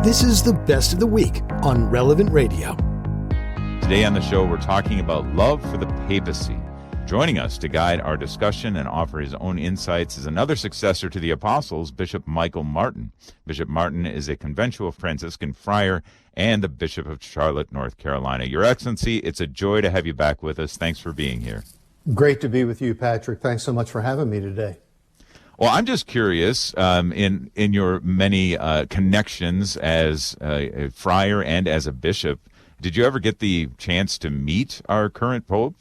This is the best of the week on Relevant Radio. Today on the show, we're talking about love for the papacy. Joining us to guide our discussion and offer his own insights is another successor to the apostles, Bishop Michael Martin. Bishop Martin is a conventual Franciscan friar and the Bishop of Charlotte, North Carolina. Your Excellency, it's a joy to have you back with us. Thanks for being here. Great to be with you, Patrick. Thanks so much for having me today. Well, I'm just curious, in your many connections as a friar and as a bishop, did you ever get the chance to meet our current Pope?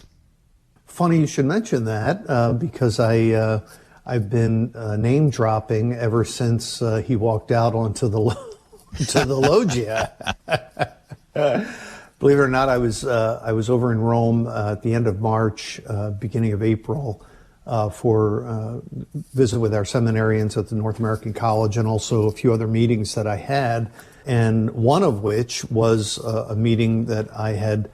Funny you should mention that because I've been name dropping ever since he walked out onto the loggia. Believe it or not, I was over in Rome at the end of March, beginning of April. For visit with our seminarians at the North American College, and also a few other meetings that I had, and one of which was a meeting that I had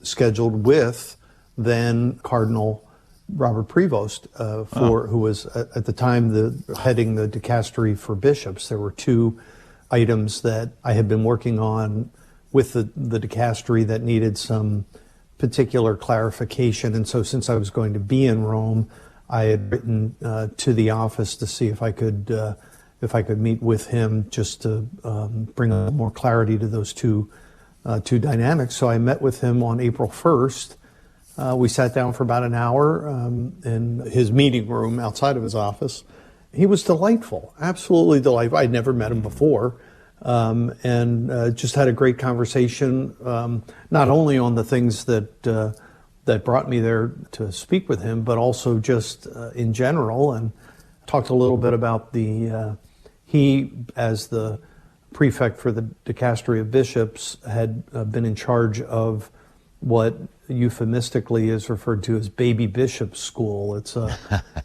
scheduled with then Cardinal Robert Prevost, who was at the time heading the dicastery for bishops. There were two items that I had been working on with the dicastery that needed some particular clarification, and so since I was going to be in Rome, I had written to the office to see if I could meet with him just to bring a more clarity to those two dynamics. So I met with him on April 1st. We sat down for about an hour in his meeting room outside of his office. He was delightful, absolutely delightful. I'd never met him before, and just had a great conversation, not only on the things that brought me there to speak with him, but also just in general, and talked a little bit about he, as the prefect for the dicastery of bishops, had been in charge of what euphemistically is referred to as baby bishop school. It's a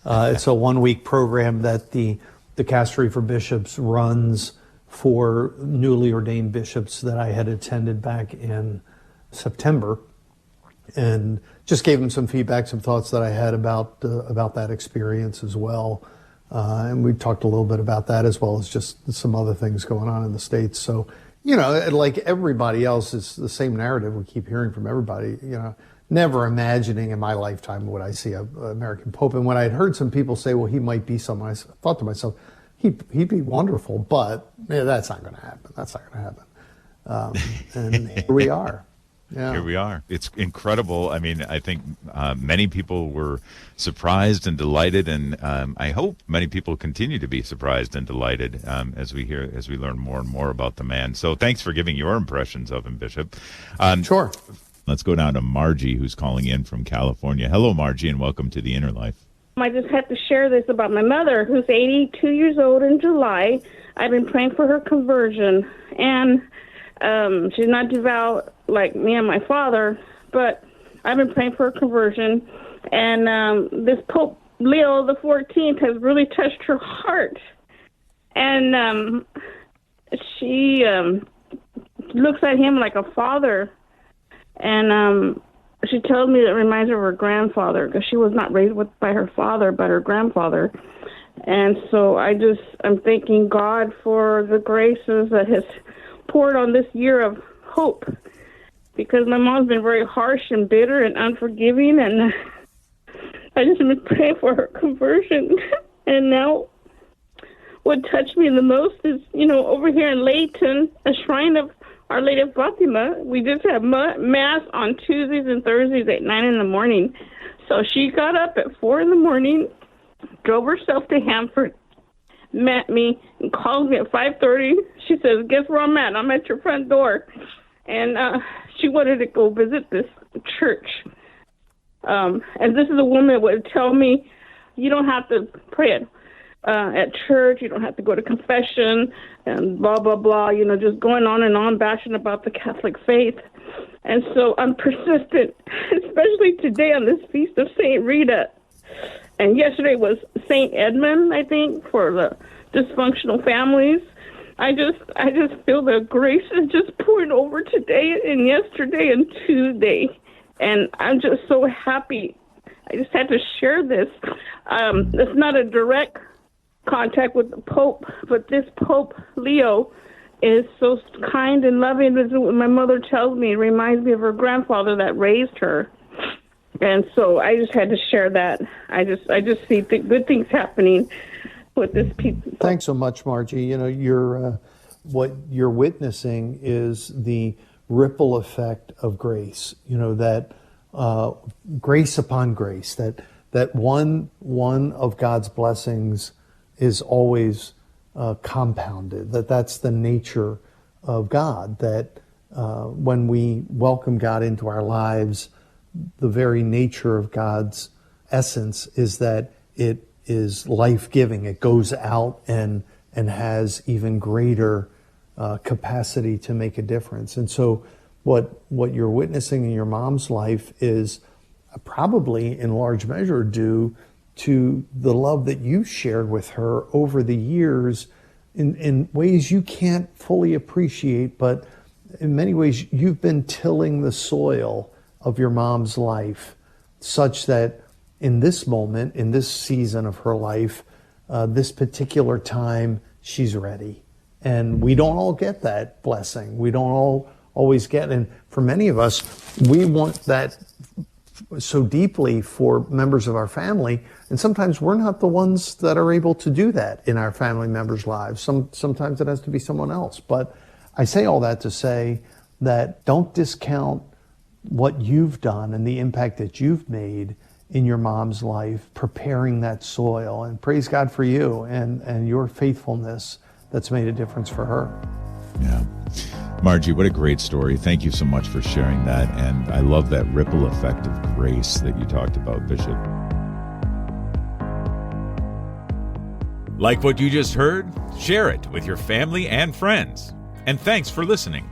1-week program that the dicastery for bishops runs for newly ordained bishops that I had attended back in September. And just gave him some feedback, some thoughts that I had about that experience as well. And we talked a little bit about that as well as just some other things going on in the States. So, like everybody else, it's the same narrative we keep hearing from everybody. Never imagining in my lifetime would I see an American Pope. And when I had heard some people say, well, he might be someone, I thought to myself, he'd be wonderful, but that's not going to happen. That's not going to happen. And here we are. Yeah. Here we are. It's incredible. I mean, I think many people were surprised and delighted, and I hope many people continue to be surprised and delighted as we learn more and more about the man. So thanks for giving your impressions of him, Bishop. Sure. Let's go down to Margie, who's calling in from California. Hello, Margie, and welcome to The Inner Life. I just had to share this about my mother, who's 82 years old in July. I've been praying for her conversion, and she's not devout like me and my father, but I've been praying for her conversion. And this Pope Leo XIV has really touched her heart. And she looks at him like a father. And she told me it reminds her of her grandfather, because she was not raised by her father, but her grandfather. And so I'm thanking God for the graces that has poured on this year of hope, because my mom's been very harsh and bitter and unforgiving, and I just been praying for her conversion. And now what touched me the most is, over here in Layton, a shrine of Our Lady of Fatima, we just have Mass on Tuesdays and Thursdays at 9 in the morning. So she got up at 4 in the morning, drove herself to Hanford, met me, and called me at 5:30. She says, guess where I'm at? I'm at your front door. And she wanted to go visit this church. And this is a woman that would tell me, you don't have to pray at church, you don't have to go to confession, and blah, blah, blah, just going on and on, bashing about the Catholic faith. And so I'm persistent, especially today on this feast of St. Rita. And yesterday was St. Edmund, I think, for the dysfunctional families. I just feel the grace is just pouring over today and yesterday and Tuesday. And I'm just so happy. I just had to share this. It's not a direct contact with the Pope, but this Pope Leo is so kind and loving. My mother tells me it reminds me of her grandfather that raised her. And so I just had to share that. I just see good things happening with this people. Thanks so much, Margie. You know, what you're witnessing is the ripple effect of grace. You know, that grace upon grace. That one of God's blessings is always compounded. That's the nature of God. That when we welcome God into our lives, the very nature of God's essence is that it is life-giving. It goes out and has even greater capacity to make a difference. And so what you're witnessing in your mom's life is probably in large measure due to the love that you shared with her over the years in ways you can't fully appreciate, but in many ways you've been tilling the soil of your mom's life such that in this moment, in this season of her life, this particular time, she's ready. And we don't all get that blessing. We don't always get, and for many of us, we want that so deeply for members of our family, and sometimes we're not the ones that are able to do that in our family members' lives. Sometimes it has to be someone else. But I say all that to say that don't discount what you've done and the impact that you've made in your mom's life, preparing that soil, and praise God for you and your faithfulness that's made a difference for her. Yeah. Margie, what a great story. Thank you so much for sharing that. And I love that ripple effect of grace that you talked about, Bishop. Like what you just heard? Share it with your family and friends. And thanks for listening.